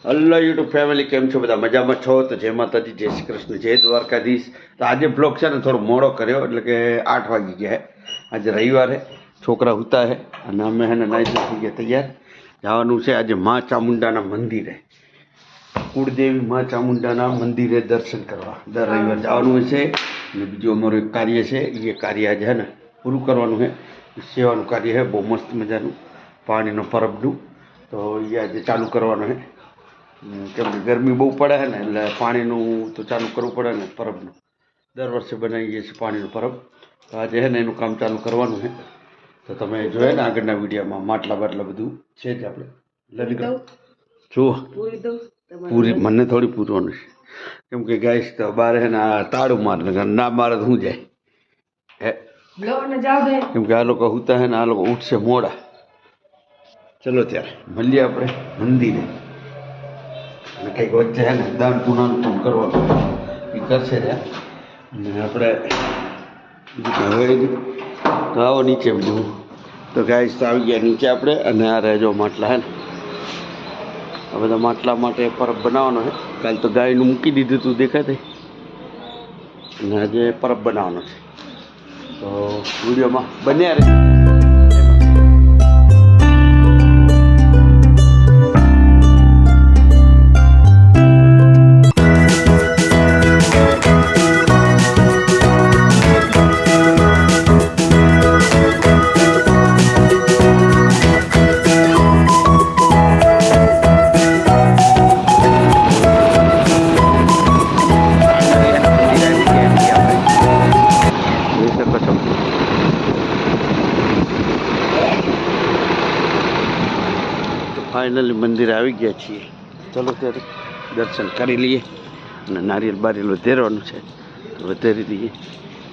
Hello YouTube family, કેમ છો બધા? મજામાં છો? તો જય માતાજી, જય શ્રી કૃષ્ણ, જય દ્વારકાધીશ. તો આજે બ્લોગ છે ને થોડો મોડો કર્યો, એટલે કે 8 વાગી ગયા છે. આજે રવિવાર છે, છોકરા ઉતા છે અને અમે છે ને નાઈ થઈ ગયા તૈયાર. જવાનું છે આજે મા ચામુંડાના મંદિરે, કુળદેવી મા ચામુંડાના મંદિરે દર્શન કરવા. દર રવિવાર જવાનું હોય છે. અને બીજું અમારું એક કાર્ય છે, એ કાર્ય આજે છે ને પૂરું કરવાનું છે. સેવાનું કાર્ય છે, બહુ મસ્ત મજાનું પાણીનો પરબનું. તો એ આજે ચાલુ કરવાનું છે. કેમ કે ગરમી બહુ પડે છે ને, એટલે પાણીનું તો ચાલુ કરવું પડે ને પરબનું. દર વર્ષે બનાવીએ છીએ પાણીનું પરબ. તો આજે છે ને એનું કામ ચાલુ કરવાનું છે. તો તમે જોયે ને આગળના વિડીયોમાં માટલા બાટલા બધું છે જ આપણે લગ્ન જુઓ પૂરી મને થોડી પૂરવાનું છે. કેમ કે ગાઈશ તો બાર છે ને આ તાળું મારે, ના મારે તો શું જાય હે. કેમ કે આ લોકો હુતા છે ને, આ લોકો ઉઠશે મોડા. ચલો ત્યારે મળીએ આપણે મંદિરે. અને કંઈક વચ્ચે છે ને દાન પુનાનું કામ કરવાનું એ કરશે ત્યાં. અને આપણે બીજું હવે તો આવો નીચે બધું. તો ગાઈસ તો આવી ગયા નીચે આપણે. અને આ રહેજો માટલા છે ને, આ બધા માટલા માટે પરબ બનાવવાનો છે. કાલે તો ગાયનું મૂકી દીધું હતું દેખાય. અને આજે પરબ બનાવવાનો છે. તો વિડીયોમાં બન્યા રહે. ફાઇનલી મંદિરે આવી ગયા છીએ. ચલો ત્યારે દર્શન કરી લઈએ. અને નારિયેલ બારિયેલ વધેરવાનું છે, તો વધેરી દઈએ.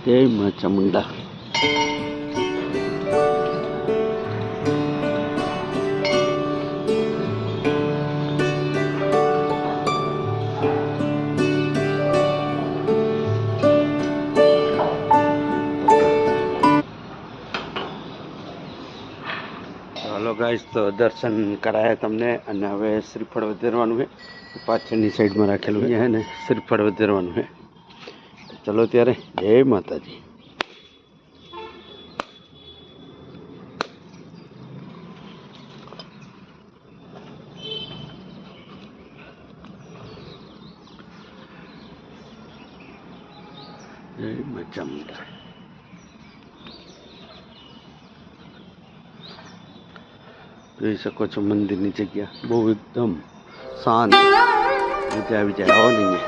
જય મા ચામુંડા. હલો ગાઈસ, તો દર્શન કરાયા તમને. અને હવે શ્રીફળ વધેરવાનું છે. પાછળની સાઈડમાં રાખેલું છે ને શ્રીફળ વધેરવાનું છે. ચલો ત્યારે જય માતાજી. જય મા ચામુંડા. જોઈ શકો છો મંદિરની જગ્યા બહુ એકદમ શાંત. મજા આવી જાય. આવો નહીં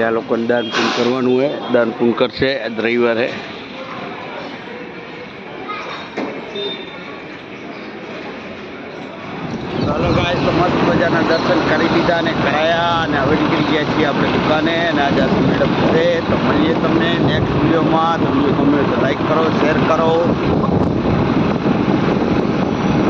આ લોકોને દાન પૂન કરવાનું હોય. દાન પૂન કરશે. આજ રવિવાર હે. ચાલો ગાઈસ, તો મસ્ત મજાના દર્શન કરી લીધા અને કરાયા. અને હવે નીકળી ગયા છીએ આપણે દુકાને. અને આજે મેડમ છે. તો મળીએ તમને નેક્સ્ટ વિડીયોમાં. તો વિડીયો ગમે તો લાઈક કરો, શેર કરો.